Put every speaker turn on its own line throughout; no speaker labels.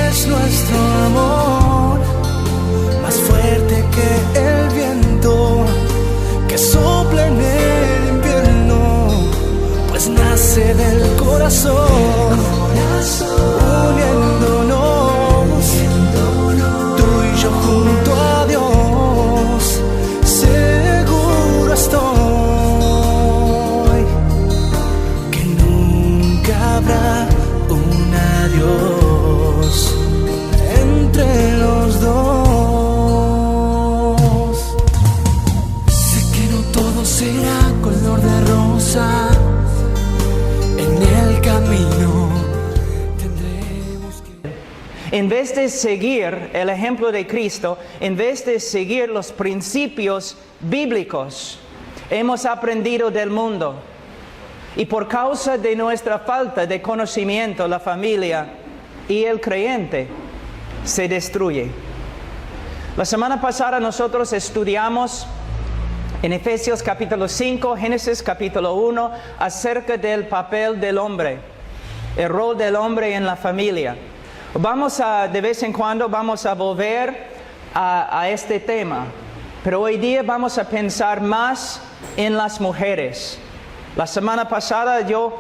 es nuestro amor, más fuerte que el viento que sopla en el invierno, pues nace del corazón, uniéndonos, tú y yo junto a Dios. Seguro estoy que nunca habrá un adiós entre los dos. Sé que no todo será color de rosa. En el camino tendremos que...
En vez de seguir el ejemplo de Cristo, en vez de seguir los principios bíblicos, hemos aprendido del mundo. Y por causa de nuestra falta de conocimiento, la familia y el creyente se destruye. La semana pasada nosotros estudiamos en Efesios capítulo 5, Génesis capítulo 1, acerca del papel del hombre, el rol del hombre en la familia. De vez en cuando vamos a volver a este tema, pero hoy día vamos a pensar más en las mujeres. La semana pasada yo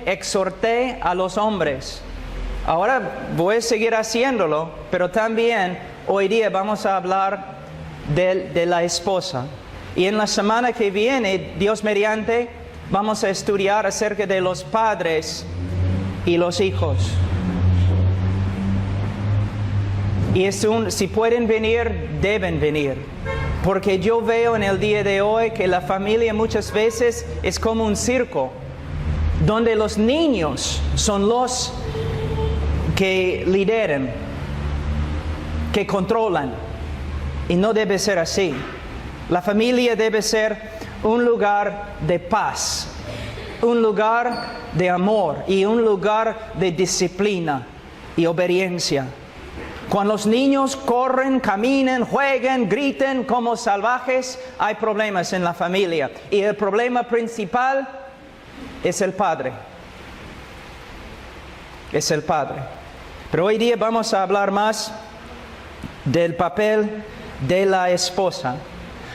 exhorté a los hombres. Ahora voy a seguir haciéndolo, pero también hoy día vamos a hablar de la esposa. Y en la semana que viene, Dios mediante, vamos a estudiar acerca de los padres y los hijos. Y si pueden venir, deben venir. Porque yo veo en el día de hoy que la familia muchas veces es como un circo, donde los niños son los que lideran, que controlan. Y no debe ser así. La familia debe ser un lugar de paz, un lugar de amor y un lugar de disciplina y obediencia. Cuando los niños corren, caminan, juegan, gritan como salvajes, hay problemas en la familia. Y el problema principal es el padre. Es el padre. Pero hoy día vamos a hablar más del papel de la esposa.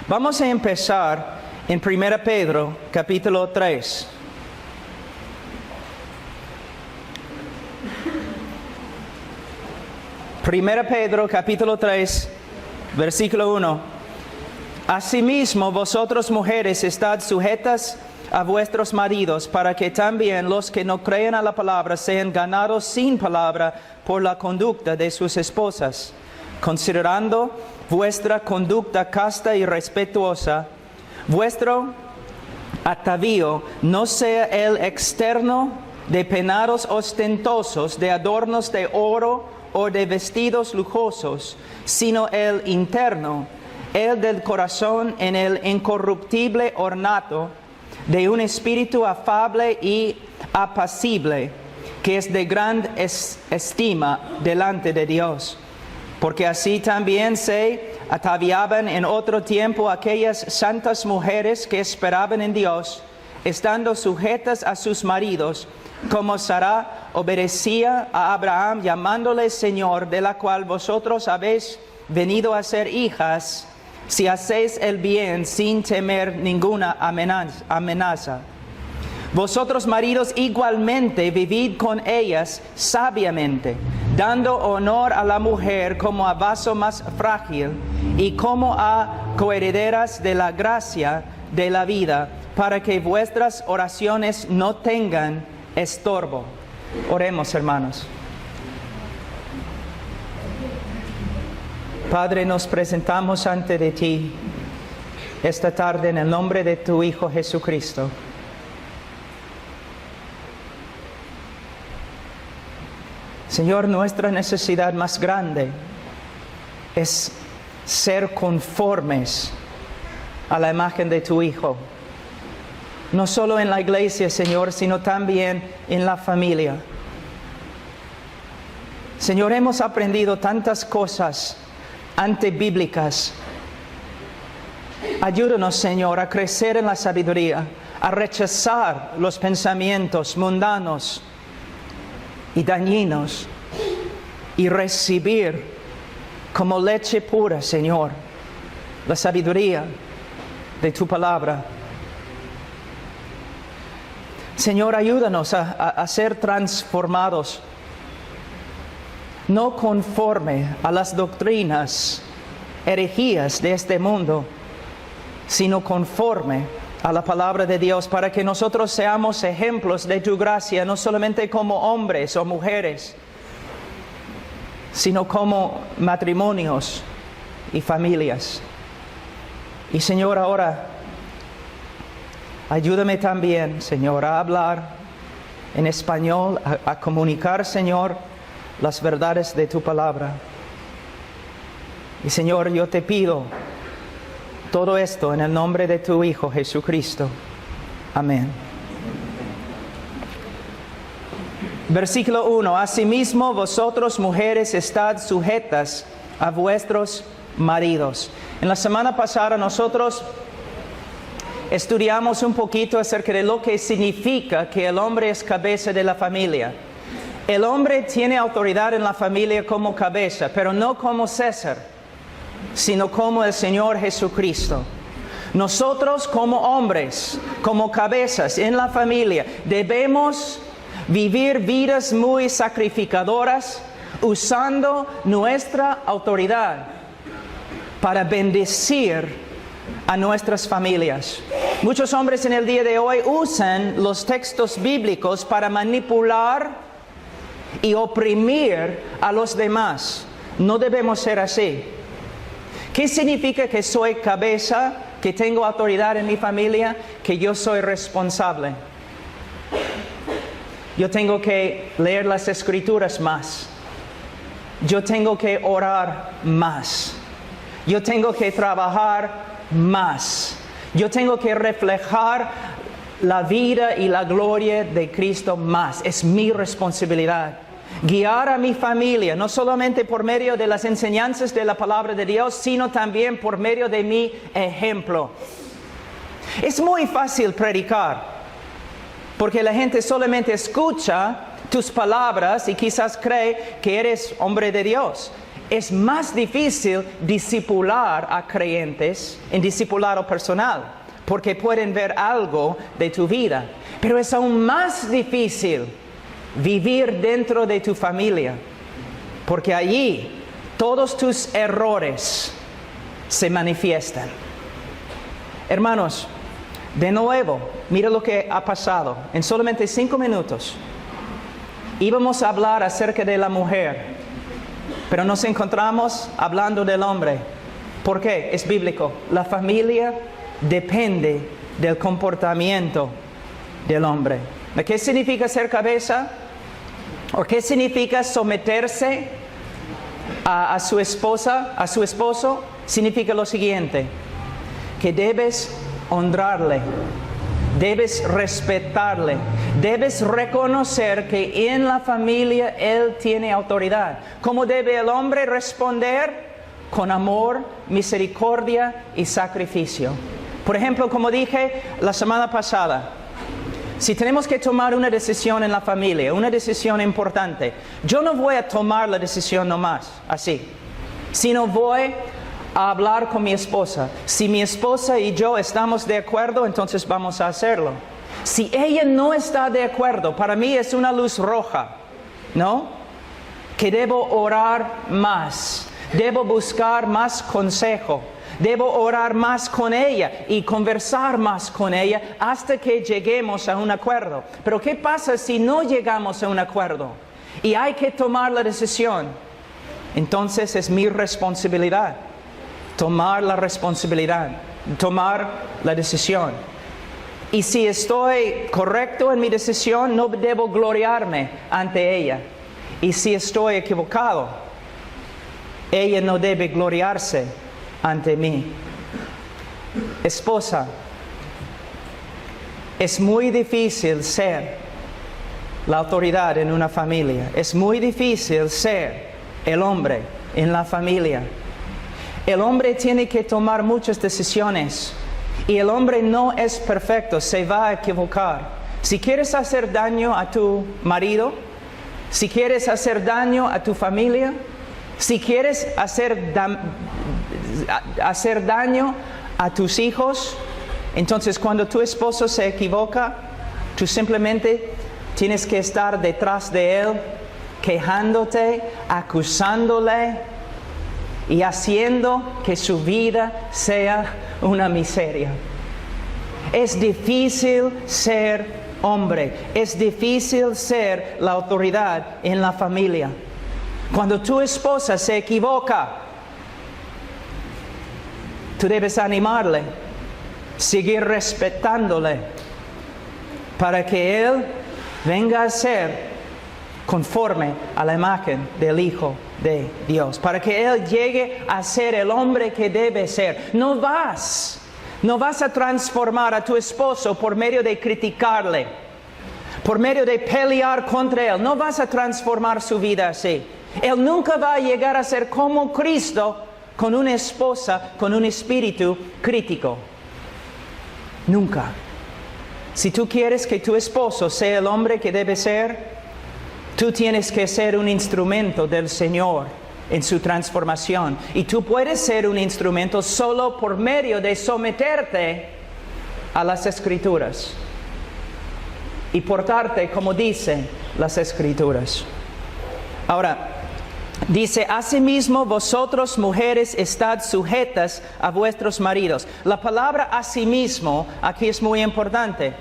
Vamos a empezar en 1 Pedro capítulo 3. Primera Pedro capítulo 3, versículo 1. Asimismo, vosotros mujeres, estad sujetas a vuestros maridos, para que también los que no creen a la palabra sean ganados sin palabra por la conducta de sus esposas, considerando vuestra conducta casta y respetuosa. Vuestro atavío no sea el externo de peinados ostentosos, de adornos de oro o de vestidos lujosos, sino el interno, el del corazón, en el incorruptible ornato de un espíritu afable y apacible, que es de gran estima delante de Dios. Porque así también se ataviaban en otro tiempo aquellas santas mujeres que esperaban en Dios, estando sujetas a sus maridos, como Sara obedecía a Abraham, llamándole Señor, de la cual vosotros habéis venido a ser hijas, si hacéis el bien sin temer ninguna amenaza. Vosotros, maridos, igualmente vivid con ellas sabiamente, dando honor a la mujer como a vaso más frágil y como a coherederas de la gracia de la vida, para que vuestras oraciones no tengan estorbo. Oremos, hermanos. Padre, nos presentamos ante de ti esta tarde en el nombre de tu Hijo Jesucristo. Señor, nuestra necesidad más grande es ser conformes a la imagen de tu Hijo. No solo en la iglesia, Señor, sino también en la familia. Señor, hemos aprendido tantas cosas antibíblicas. Ayúdanos, Señor, a crecer en la sabiduría, a rechazar los pensamientos mundanos y dañinos, y recibir como leche pura, Señor, la sabiduría de tu palabra. Señor, ayúdanos a ser transformados, no conforme a las doctrinas, herejías de este mundo, sino conforme a la palabra de Dios, para que nosotros seamos ejemplos de tu gracia, no solamente como hombres o mujeres, sino como matrimonios y familias. Y Señor, ahora, ayúdame también, Señor, a hablar en español, a comunicar, Señor, las verdades de tu palabra. Y Señor, yo te pido todo esto en el nombre de tu Hijo Jesucristo. Amén. Versículo 1. Asimismo, vosotros mujeres estad sujetas a vuestros maridos. En la semana pasada nosotros estudiamos un poquito acerca de lo que significa que el hombre es cabeza de la familia. El hombre tiene autoridad en la familia como cabeza, pero no como César, sino como el Señor Jesucristo. Nosotros como hombres, como cabezas en la familia, debemos vivir vidas muy sacrificadoras, usando nuestra autoridad para bendecir a nuestras familias. Muchos hombres en el día de hoy usan los textos bíblicos para manipular y oprimir a los demás. No debemos ser así. ¿Qué significa que soy cabeza, que tengo autoridad en mi familia, que yo soy responsable? Yo tengo que leer las Escrituras más. Yo tengo que orar más. Yo tengo que trabajar más. Yo tengo que reflejar la vida y la gloria de Cristo más. Es mi responsabilidad. Guiar a mi familia, no solamente por medio de las enseñanzas de la palabra de Dios, sino también por medio de mi ejemplo. Es muy fácil predicar, porque la gente solamente escucha tus palabras y quizás cree que eres hombre de Dios. Es más difícil discipular a creyentes en discipulado personal, porque pueden ver algo de tu vida. Pero es aún más difícil vivir dentro de tu familia, porque allí todos tus errores se manifiestan. Hermanos, de nuevo, mira lo que ha pasado. En solamente 5 minutos íbamos a hablar acerca de la mujer, pero nos encontramos hablando del hombre. ¿Por qué? Es bíblico. La familia depende del comportamiento del hombre. ¿Qué significa ser cabeza? ¿O qué significa someterse a su esposa, a su esposo? Significa lo siguiente: que debes honrarle, debes respetarle, debes reconocer que en la familia él tiene autoridad. ¿Cómo debe el hombre responder? Con amor, misericordia y sacrificio. Por ejemplo, como dije la semana pasada, si tenemos que tomar una decisión en la familia, una decisión importante, yo no voy a tomar la decisión nomás, así, sino voy a hablar con mi esposa. Si mi esposa y yo estamos de acuerdo, entonces vamos a hacerlo. Si ella no está de acuerdo, para mí es una luz roja, ¿no? Que debo orar más, debo buscar más consejo. Debo orar más con ella y conversar más con ella hasta que lleguemos a un acuerdo. Pero ¿qué pasa si no llegamos a un acuerdo y hay que tomar la decisión? Entonces es mi responsabilidad tomar la responsabilidad, tomar la decisión. Y si estoy correcto en mi decisión, no debo gloriarme ante ella. Y si estoy equivocado, ella no debe gloriarse ante mí. Esposa, es muy difícil ser la autoridad en una familia. Es muy difícil ser el hombre en la familia. El hombre tiene que tomar muchas decisiones y el hombre no es perfecto, se va a equivocar. Si quieres hacer daño a tu marido, si quieres hacer daño a tu familia, si quieres hacer daño a tus hijos, entonces cuando tu esposo se equivoca, tú simplemente tienes que estar detrás de él, quejándote, acusándole y haciendo que su vida sea una miseria. Es difícil ser hombre, es difícil ser la autoridad en la familia. Cuando tu esposa se equivoca, tú debes animarle, seguir respetándole, para que él venga a ser conforme a la imagen del Hijo de Dios, para que él llegue a ser el hombre que debe ser. No vas a transformar a tu esposo por medio de criticarle, por medio de pelear contra él. No vas a transformar su vida así. Él nunca va a llegar a ser como Cristo con una esposa, con un espíritu crítico. Nunca. Si tú quieres que tu esposo sea el hombre que debe ser, tú tienes que ser un instrumento del Señor en su transformación. Y tú puedes ser un instrumento solo por medio de someterte a las Escrituras y portarte como dicen las Escrituras. Ahora, dice, asimismo vosotros mujeres estad sujetas a vuestros maridos. La palabra asimismo aquí es muy importante.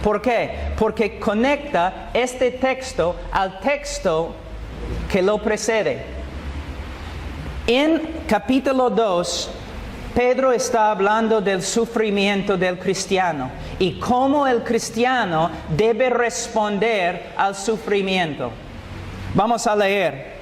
¿Por qué? Porque conecta este texto al texto que lo precede. En capítulo 2, Pedro está hablando del sufrimiento del cristiano y cómo el cristiano debe responder al sufrimiento. Vamos a leer.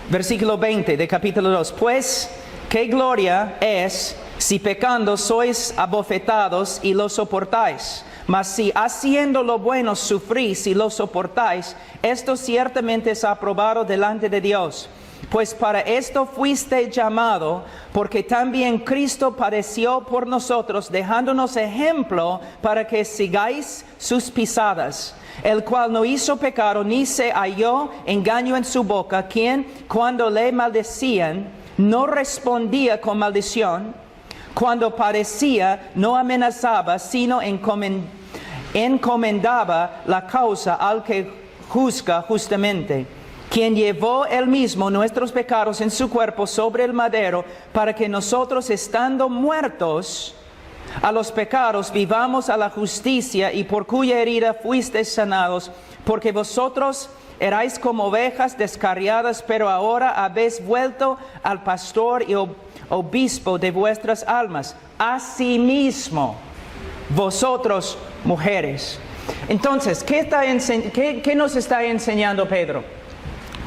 Versículo 20 de capítulo 2. Pues, ¿qué gloria es si pecando sois abofetados y lo soportáis? Mas si haciendo lo bueno sufrís y lo soportáis, esto ciertamente es aprobado delante de Dios. Pues para esto fuiste llamado, porque también Cristo padeció por nosotros, dejándonos ejemplo para que sigáis sus pisadas, el cual no hizo pecado, ni se halló engaño en su boca, quien cuando le maldecían no respondía con maldición, cuando padecía no amenazaba, sino encomendaba la causa al que juzga justamente, quien llevó él mismo nuestros pecados en su cuerpo sobre el madero, para que nosotros, estando muertos a los pecados, vivamos a la justicia, y por cuya herida fuisteis sanados, porque vosotros erais como ovejas descarriadas, pero ahora habéis vuelto al pastor y obispo de vuestras almas. Asimismo, vosotros mujeres. Entonces, ¿qué nos está enseñando Pedro?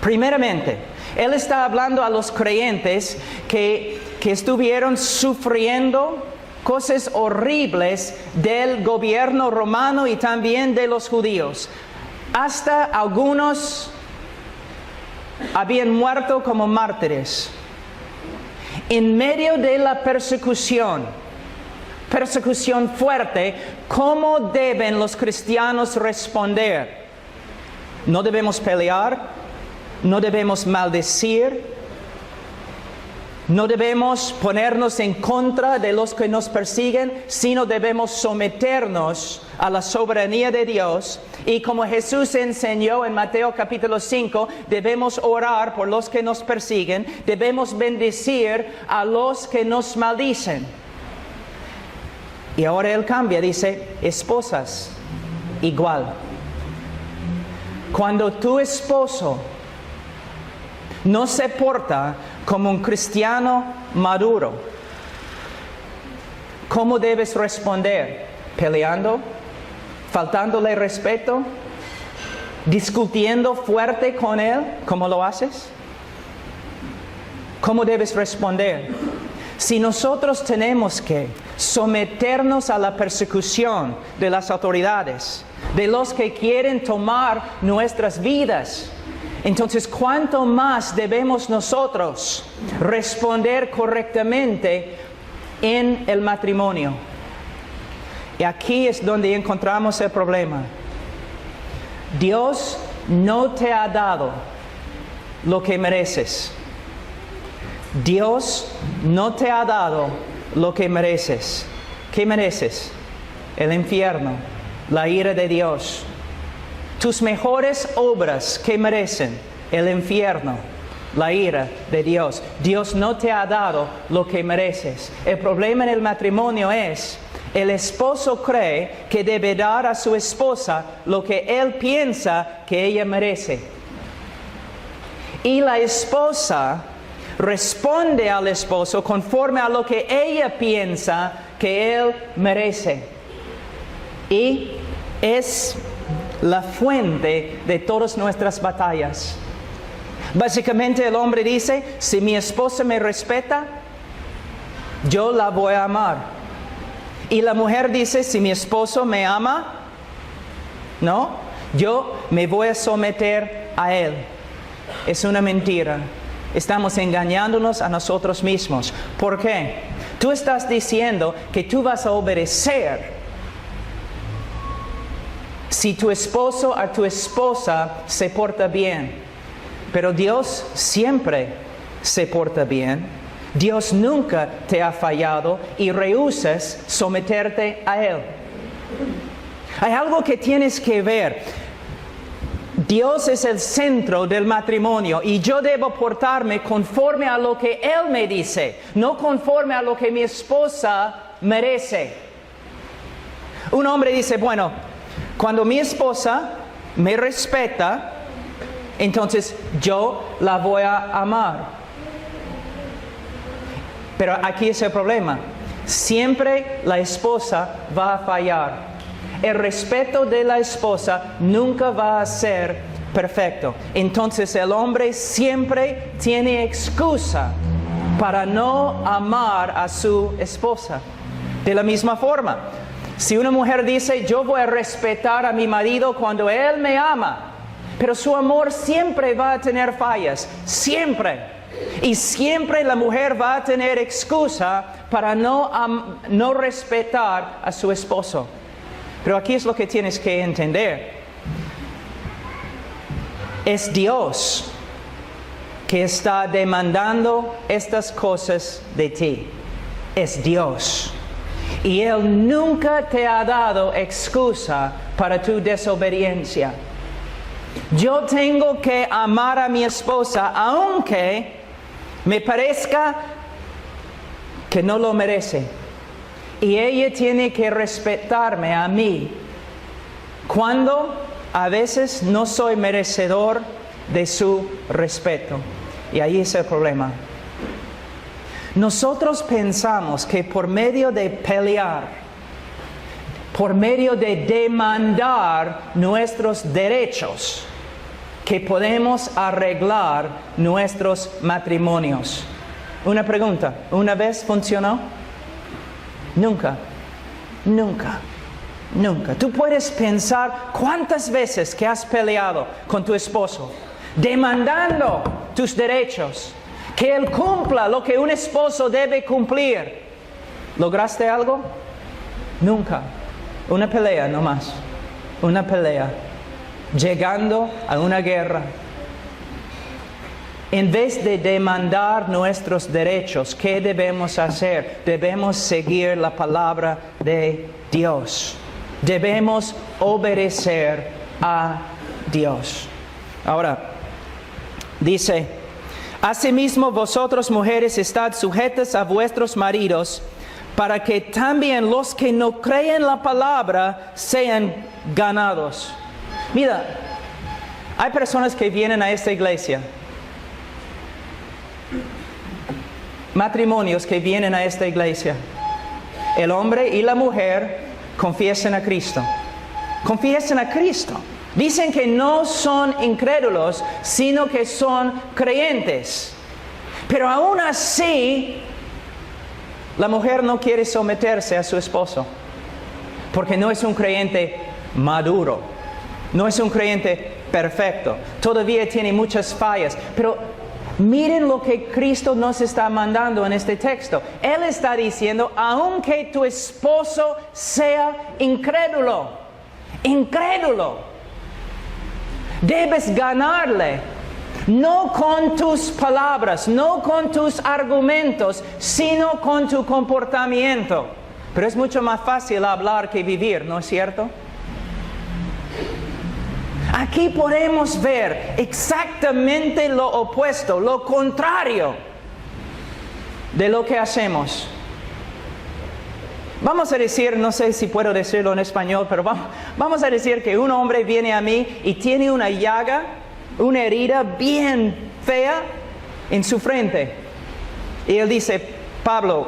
Primeramente, él está hablando a los creyentes que estuvieron sufriendo cosas horribles del gobierno romano y también de los judíos. Hasta algunos habían muerto como mártires. En medio de la persecución fuerte, ¿cómo deben los cristianos responder? No debemos pelear. No debemos maldecir, no debemos ponernos en contra de los que nos persiguen, sino debemos someternos a la soberanía de Dios. Y como Jesús enseñó en Mateo capítulo 5, debemos orar por los que nos persiguen, debemos bendecir a los que nos maldicen. Y ahora él cambia, dice, esposas, igual. Cuando tu esposo no se porta como un cristiano maduro, ¿cómo debes responder? ¿Peleando? ¿Faltándole respeto? ¿Discutiendo fuerte con él? ¿Cómo lo haces? ¿Cómo debes responder? Si nosotros tenemos que someternos a la persecución de las autoridades, de los que quieren tomar nuestras vidas, entonces, ¿cuánto más debemos nosotros responder correctamente en el matrimonio? Y aquí es donde encontramos el problema. Dios no te ha dado lo que mereces. Dios no te ha dado lo que mereces. ¿Qué mereces? El infierno, la ira de Dios. Tus mejores obras, ¿qué merecen? El infierno, la ira de Dios. Dios no te ha dado lo que mereces. El problema en el matrimonio es, el esposo cree que debe dar a su esposa lo que él piensa que ella merece. Y la esposa responde al esposo conforme a lo que ella piensa que él merece. Y es la fuente de todas nuestras batallas. Básicamente el hombre dice, si mi esposa me respeta, yo la voy a amar. Y la mujer dice, si mi esposo me ama, no, yo me voy a someter a él. Es una mentira. Estamos engañándonos a nosotros mismos. ¿Por qué? Tú estás diciendo que tú vas a obedecer si tu esposo o tu esposa se porta bien. Pero Dios siempre se porta bien. Dios nunca te ha fallado y rehusas someterte a Él. Hay algo que tienes que ver. Dios es el centro del matrimonio y yo debo portarme conforme a lo que Él me dice, no conforme a lo que mi esposa merece. Un hombre dice, bueno, cuando mi esposa me respeta, entonces yo la voy a amar. Pero aquí es el problema. Siempre la esposa va a fallar. El respeto de la esposa nunca va a ser perfecto. Entonces el hombre siempre tiene excusa para no amar a su esposa. De la misma forma, si una mujer dice, yo voy a respetar a mi marido cuando él me ama, pero su amor siempre va a tener fallas, siempre. Y siempre la mujer va a tener excusa para no respetar a su esposo. Pero aquí es lo que tienes que entender. Es Dios que está demandando estas cosas de ti. Es Dios. Y Él nunca te ha dado excusa para tu desobediencia. Yo tengo que amar a mi esposa aunque me parezca que no lo merece. Y ella tiene que respetarme a mí cuando a veces no soy merecedor de su respeto. Y ahí es el problema. Nosotros pensamos que por medio de pelear, por medio de demandar nuestros derechos, que podemos arreglar nuestros matrimonios. Una pregunta, ¿una vez funcionó? Nunca, nunca, nunca. Tú puedes pensar cuántas veces que has peleado con tu esposo, demandando tus derechos, que él cumpla lo que un esposo debe cumplir. ¿Lograste algo? Nunca. Una pelea nomás, una pelea, llegando a una guerra. En vez de demandar nuestros derechos, ¿qué debemos hacer? Debemos seguir la palabra de Dios. Debemos obedecer a Dios. Ahora, dice, asimismo vosotros mujeres estad sujetas a vuestros maridos, para que también los que no creen la palabra sean ganados. Mira, hay personas que vienen a esta iglesia, matrimonios que vienen a esta iglesia. El hombre y la mujer confiesan a Cristo. Confiesan a Cristo. Dicen que no son incrédulos, sino que son creyentes. Pero aún así, la mujer no quiere someterse a su esposo, porque no es un creyente maduro, no es un creyente perfecto, todavía tiene muchas fallas. Pero miren lo que Cristo nos está mandando en este texto. Él está diciendo, aunque tu esposo sea incrédulo, Debes ganarle, no con tus palabras, no con tus argumentos, sino con tu comportamiento. Pero es mucho más fácil hablar que vivir, ¿no es cierto? Aquí podemos ver exactamente lo opuesto, lo contrario de lo que hacemos. Vamos a decir, no sé si puedo decirlo en español, pero vamos a decir que un hombre viene a mí y tiene una llaga, una herida bien fea en su frente. Y él dice, Pablo,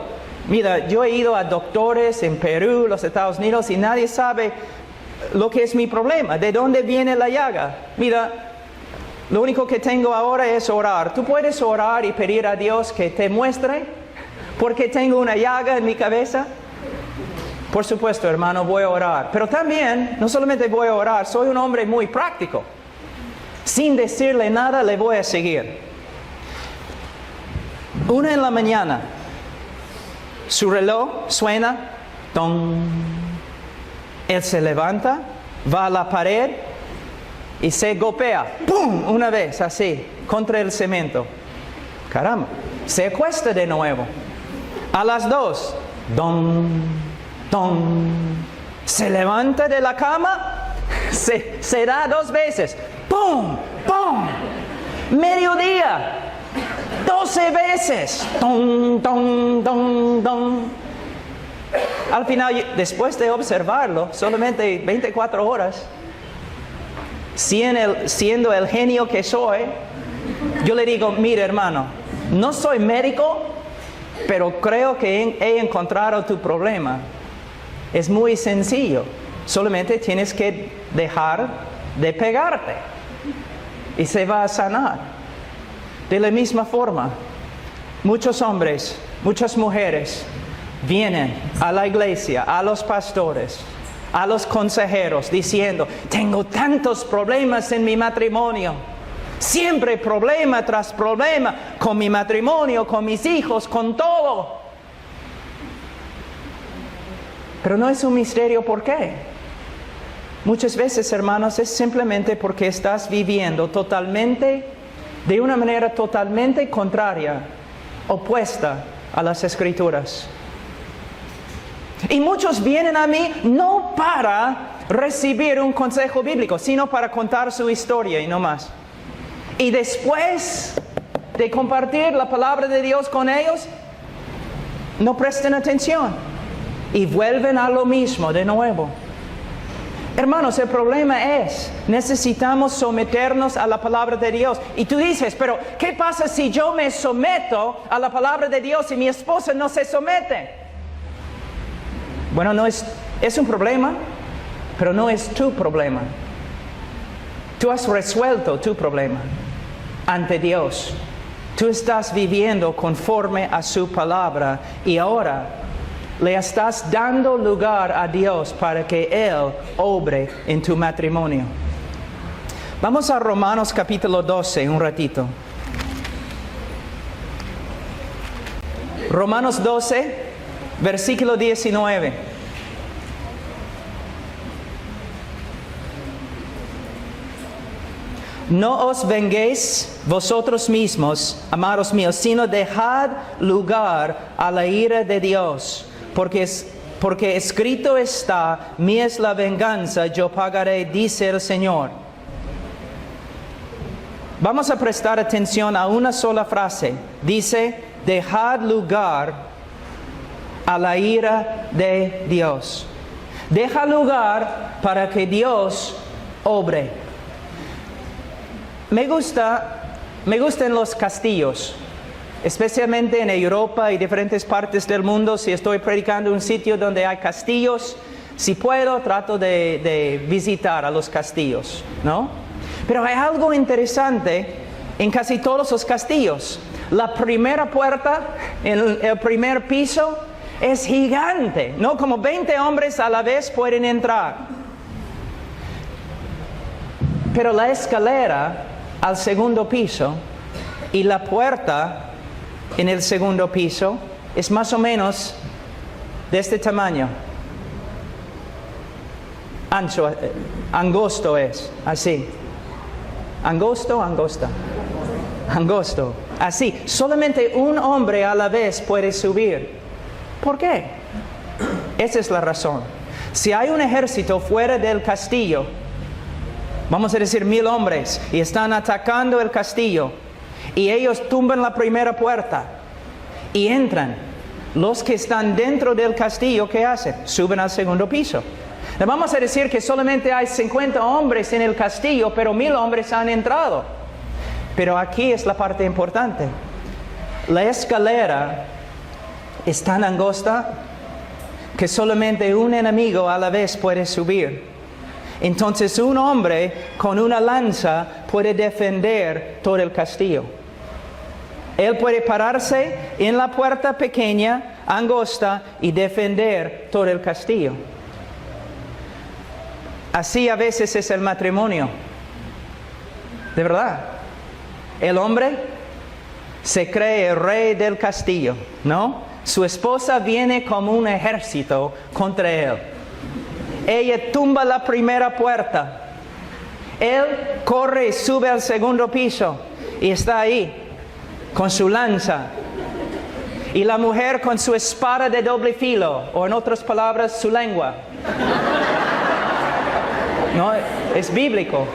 mira, yo he ido a doctores en Perú, los Estados Unidos, y nadie sabe lo que es mi problema, de dónde viene la llaga. Mira, lo único que tengo ahora es orar. ¿Tú puedes orar y pedir a Dios que te muestre por qué tengo una llaga en mi cabeza? Por supuesto, hermano, voy a orar. Pero también, no solamente voy a orar, soy un hombre muy práctico. Sin decirle nada, le voy a seguir. 1 de la mañana, su reloj suena, ¡ton! Él se levanta, va a la pared y se golpea, ¡pum!, una vez así, contra el cemento. Caramba, se acuesta de nuevo. A las 2, ¡don! Se levanta de la cama, se da 2 veces, ¡pum! ¡Pum! Mediodía, 12 veces, ¡ton! Al final, después de observarlo, solamente 24 horas, siendo el genio que soy, yo le digo, mire hermano, no soy médico, pero creo que he encontrado tu problema. Es muy sencillo, solamente tienes que dejar de pegarte y se va a sanar. De la misma forma, muchos hombres, muchas mujeres vienen a la iglesia, a los pastores, a los consejeros, diciendo, tengo tantos problemas en mi matrimonio. Siempre problema tras problema con mi matrimonio, con mis hijos, con todo. Pero no es un misterio por qué. Muchas veces, hermanos, es simplemente porque estás viviendo de una manera totalmente contraria, opuesta a las Escrituras. Y muchos vienen a mí no para recibir un consejo bíblico, sino para contar su historia y no más. Y después de compartir la palabra de Dios con ellos, no prestan atención y vuelven a lo mismo de nuevo. Hermanos, el problema es, necesitamos someternos a la palabra de Dios. Y tú dices, pero ¿qué pasa si yo me someto a la palabra de Dios y mi esposa no se somete? Bueno, es un problema, pero no es tu problema. Tú has resuelto tu problema ante Dios. Tú estás viviendo conforme a su palabra y ahora le estás dando lugar a Dios para que Él obre en tu matrimonio. Vamos a Romanos capítulo 12 un ratito. Romanos 12, versículo 19. No os venguéis vosotros mismos, amados míos, sino dejad lugar a la ira de Dios. Porque escrito está, mía es la venganza, yo pagaré, dice el Señor. Vamos a prestar atención a una sola frase. Dice, dejad lugar a la ira de Dios. Deja lugar para que Dios obre. Me gustan los castillos. Especialmente en Europa y diferentes partes del mundo, si estoy predicando en un sitio donde hay castillos, si puedo, trato de visitar a los castillos, ¿no? Pero hay algo interesante en casi todos los castillos. La primera puerta, en el primer piso, es gigante, ¿no? Como 20 hombres a la vez pueden entrar. Pero la escalera al segundo piso y la puerta en el segundo piso es más o menos de este tamaño. Ancho, angosto es, así. ¿Angosto o angosta? Angosto. Así, solamente un hombre a la vez puede subir. ¿Por qué? Esa es la razón. Si hay un ejército fuera del castillo, vamos a decir 1000 hombres, y están atacando el castillo, y ellos tumban la primera puerta y entran, los que están dentro del castillo, ¿qué hacen? Suben al segundo piso. Le vamos a decir que solamente hay 50 hombres en el castillo, pero 1000 hombres han entrado. Pero aquí es la parte importante. La escalera es tan angosta que solamente un enemigo a la vez puede subir. Entonces un hombre con una lanza puede defender todo el castillo. Él puede pararse en la puerta pequeña, angosta, y defender todo el castillo. Así a veces es el matrimonio. De verdad. El hombre se cree el rey del castillo, ¿no? Su esposa viene como un ejército contra él. Ella tumba la primera puerta. Él corre y sube al segundo piso y está ahí con su lanza. Y la mujer con su espada de doble filo, o en otras palabras, su lengua. No, es bíblico.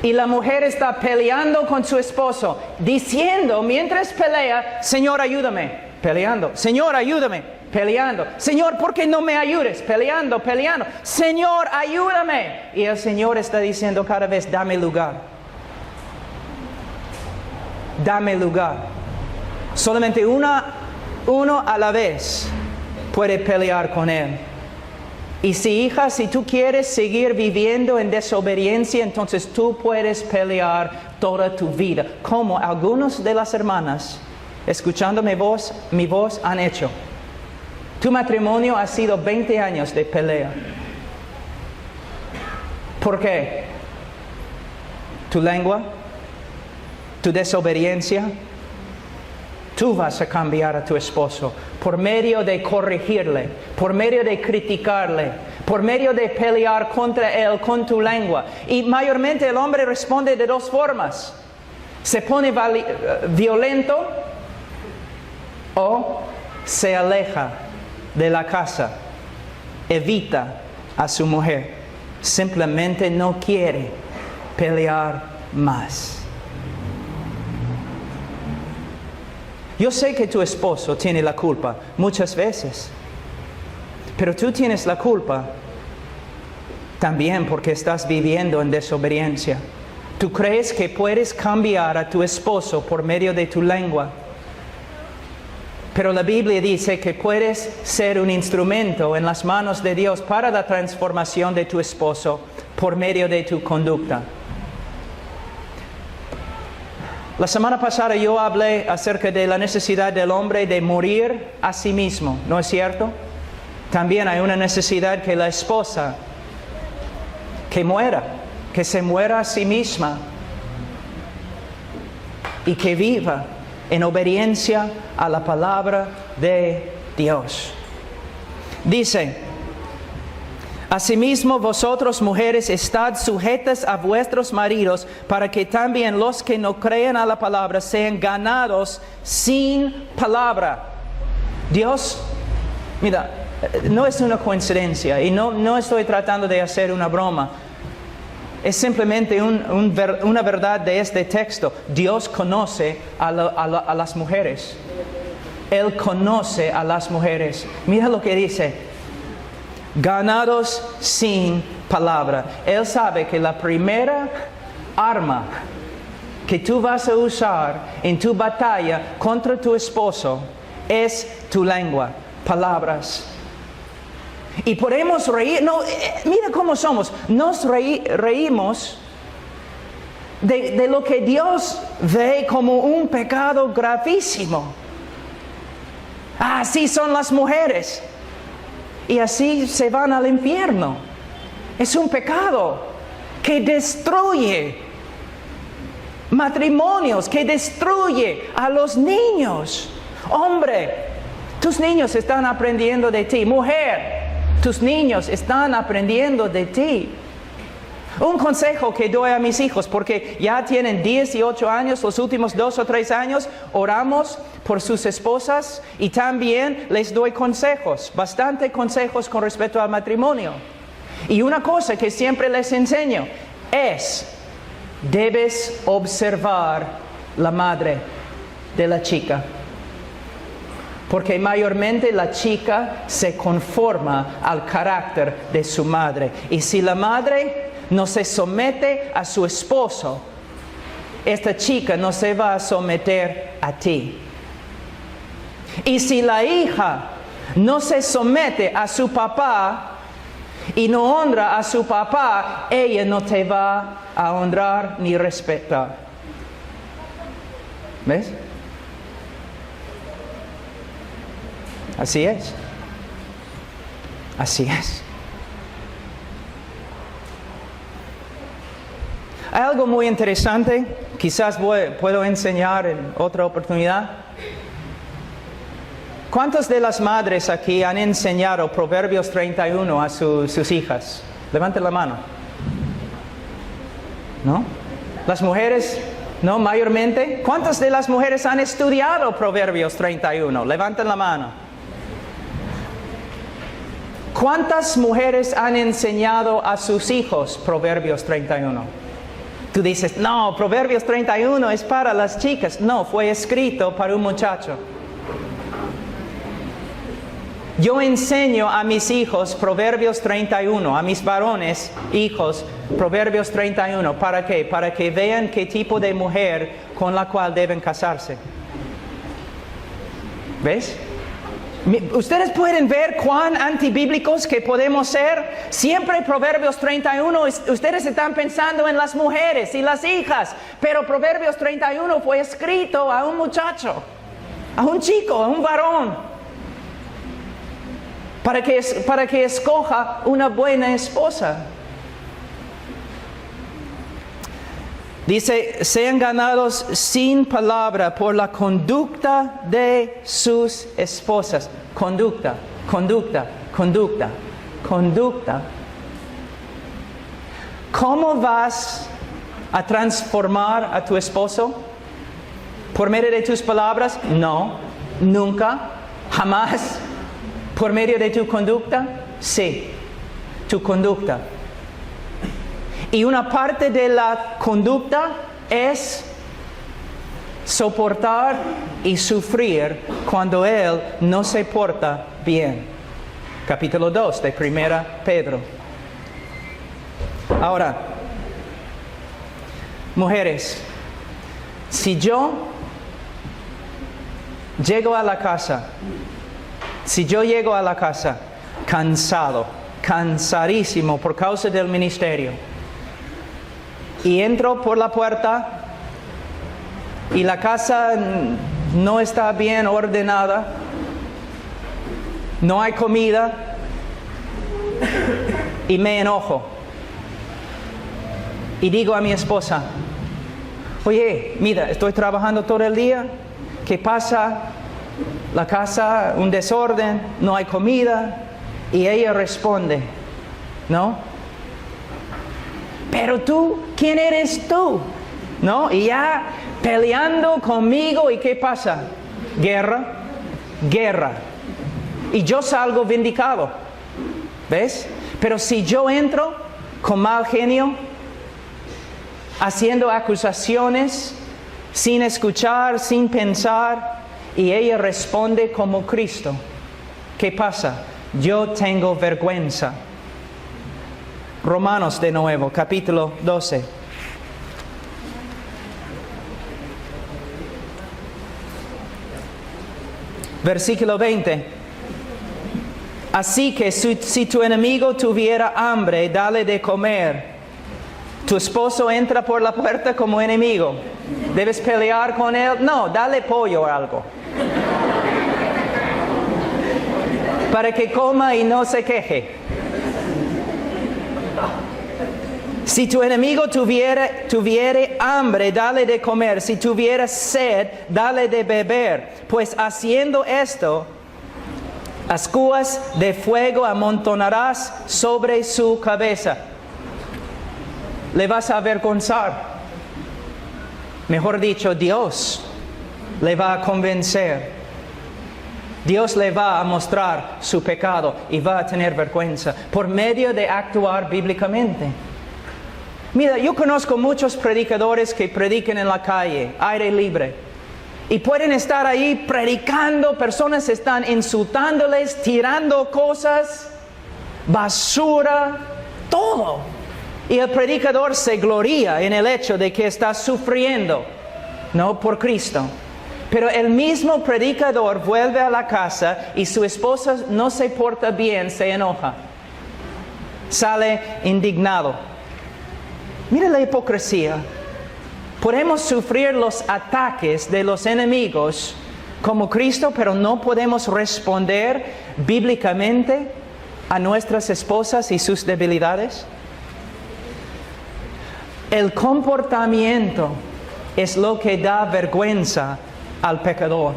Y la mujer está peleando con su esposo, diciendo mientras pelea, Señor, ayúdame, peleando. Señor, ayúdame, peleando. Señor, ¿por qué no me ayudes? Peleando, peleando. Señor, ayúdame. Y el Señor está diciendo cada vez, dame lugar. Dame lugar. Solamente uno a la vez puede pelear con Él. Y si tú quieres seguir viviendo en desobediencia, entonces tú puedes pelear toda tu vida, como algunas de las hermanas, escuchando mi voz, han hecho. Tu matrimonio ha sido 20 años de pelea. ¿Por qué? Tu lengua, tu desobediencia. Tú vas a cambiar a tu esposo por medio de corregirle, por medio de criticarle, por medio de pelear contra él con tu lengua. Y mayormente el hombre responde de dos formas. Se pone violento o se aleja de la casa, evita a su mujer. Simplemente no quiere pelear más. Yo sé que tu esposo tiene la culpa muchas veces, pero tú tienes la culpa también porque estás viviendo en desobediencia. Tú crees que puedes cambiar a tu esposo por medio de tu lengua, pero la Biblia dice que puedes ser un instrumento en las manos de Dios para la transformación de tu esposo por medio de tu conducta. La semana pasada yo hablé acerca de la necesidad del hombre de morir a sí mismo, ¿no es cierto? También hay una necesidad que la esposa que se muera a sí misma y que viva en obediencia a la palabra de Dios. Dice: asimismo vosotros mujeres estad sujetas a vuestros maridos, para que también los que no creen a la palabra sean ganados sin palabra. Dios, mira, no es una coincidencia y no estoy tratando de hacer una broma. Es simplemente una verdad de este texto. Dios conoce a las mujeres. Él conoce a las mujeres. Mira lo que dice: ganados sin palabra. Él sabe que la primera arma que tú vas a usar en tu batalla contra tu esposo es tu lengua, palabras. Y podemos reír, mira cómo somos, nos reímos de lo que Dios ve como un pecado gravísimo. Así son las mujeres. Y así se van al infierno. Es un pecado que destruye matrimonios, que destruye a los niños. Hombre, tus niños están aprendiendo de ti. Mujer, Tus niños están aprendiendo de ti. Un consejo que doy a mis hijos, porque ya tienen 18 años, los últimos 2 o 3 años, oramos por sus esposas y también les doy consejos, bastante consejos con respecto al matrimonio. Y una cosa que siempre les enseño es, debes observar la madre de la chica. Porque mayormente la chica se conforma al carácter de su madre. Y si la madre no se somete a su esposo, esta chica no se va a someter a ti. Y si la hija no se somete a su papá y no honra a su papá, ella no te va a honrar ni respetar. ¿Ves? Así es. Así es. Hay algo muy interesante, quizás puedo enseñar en otra oportunidad. ¿Cuántas de las madres aquí han enseñado Proverbios 31 a sus hijas? Levanten la mano. ¿No? Las mujeres, no, mayormente. ¿Cuántas de las mujeres han estudiado Proverbios 31? Levanten la mano. ¿Cuántas mujeres han enseñado a sus hijos Proverbios 31? Tú dices, no, Proverbios 31 es para las chicas. No, fue escrito para un muchacho. Yo enseño a mis hijos Proverbios 31, a mis varones, hijos, Proverbios 31. ¿Para qué? Para que vean qué tipo de mujer con la cual deben casarse. ¿Ves? Ustedes pueden ver cuán antibíblicos que podemos ser. Siempre Proverbios 31, ustedes están pensando en las mujeres y las hijas, pero Proverbios 31 fue escrito a un muchacho, a un chico, a un varón, para que escoja una buena esposa. Dice, sean ganados sin palabra por la conducta de sus esposas. Conducta, conducta, conducta, conducta. ¿Cómo vas a transformar a tu esposo? ¿Por medio de tus palabras? No, nunca, jamás. ¿Por medio de tu conducta? Sí, tu conducta. Y una parte de la conducta es soportar y sufrir cuando él no se porta bien. Capítulo 2 de 1 Pedro. Ahora, mujeres, si yo llego a la casa cansado, cansadísimo por causa del ministerio, y entro por la puerta y la casa no está bien ordenada, no hay comida y me enojo y digo a mi esposa, oye, mira, estoy trabajando todo el día, ¿qué pasa? La casa, un desorden, no hay comida. Y ella responde, ¿no? Pero tú, ¿quién eres tú? ¿No? Y ya peleando conmigo, ¿y qué pasa? Guerra, guerra. Y yo salgo vindicado. ¿Ves? Pero si yo entro con mal genio, haciendo acusaciones, sin escuchar, sin pensar, y ella responde como Cristo, ¿qué pasa? Yo tengo vergüenza. Romanos de nuevo, capítulo 12. Versículo 20. Así que si tu enemigo tuviera hambre, dale de comer. Tu esposo entra por la puerta como enemigo. ¿Debes pelear con él? No, dale pollo o algo. Para que coma y no se queje. Si tu enemigo tuviere hambre, dale de comer. Si tuviera sed, dale de beber. Pues haciendo esto, Ascuas de fuego amontonarás sobre su cabeza. Le vas a avergonzar. Mejor dicho, Dios le va a convencer. Dios le va a mostrar su pecado y va a tener vergüenza por medio de actuar bíblicamente. Mira, yo conozco muchos predicadores que predican en la calle, aire libre. Y pueden estar ahí predicando, personas están insultándoles, tirando cosas, basura, todo. Y el predicador se gloria en el hecho de que está sufriendo, no por Cristo. Pero el mismo predicador vuelve a la casa y su esposa no se porta bien, se enoja. Sale indignado. Mira la hipocresía. Podemos sufrir los ataques de los enemigos como Cristo, pero no podemos responder bíblicamente a nuestras esposas y sus debilidades. El comportamiento es lo que da vergüenza al pecador.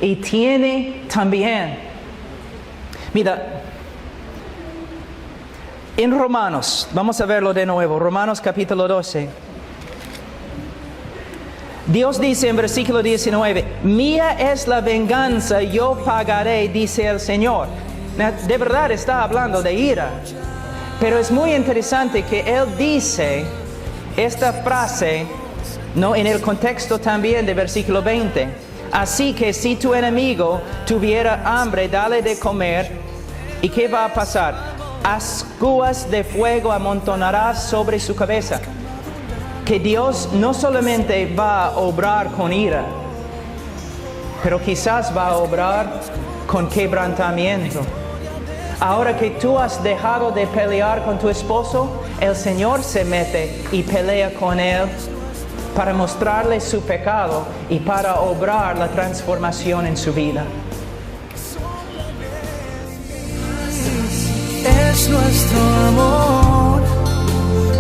Y tiene también, mira, en Romanos, vamos a verlo de nuevo, Romanos capítulo 12. Dios dice en versículo 19, mía es la venganza, yo pagaré, dice el Señor. De verdad está hablando de ira. Pero es muy interesante que Él dice esta frase, no, en el contexto también de versículo 20. Así que si tu enemigo tuviera hambre, dale de comer. ¿Y qué va a pasar? Ascuas de fuego amontonarás sobre su cabeza. Que Dios no solamente va a obrar con ira, pero quizás va a obrar con quebrantamiento. Ahora que tú has dejado de pelear con tu esposo, el Señor se mete y pelea con él para mostrarle su pecado y para obrar la transformación en su vida.
Es nuestro amor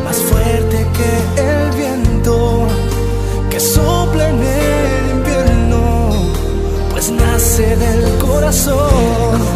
más fuerte que el viento que sopla en el invierno, pues nace del corazón.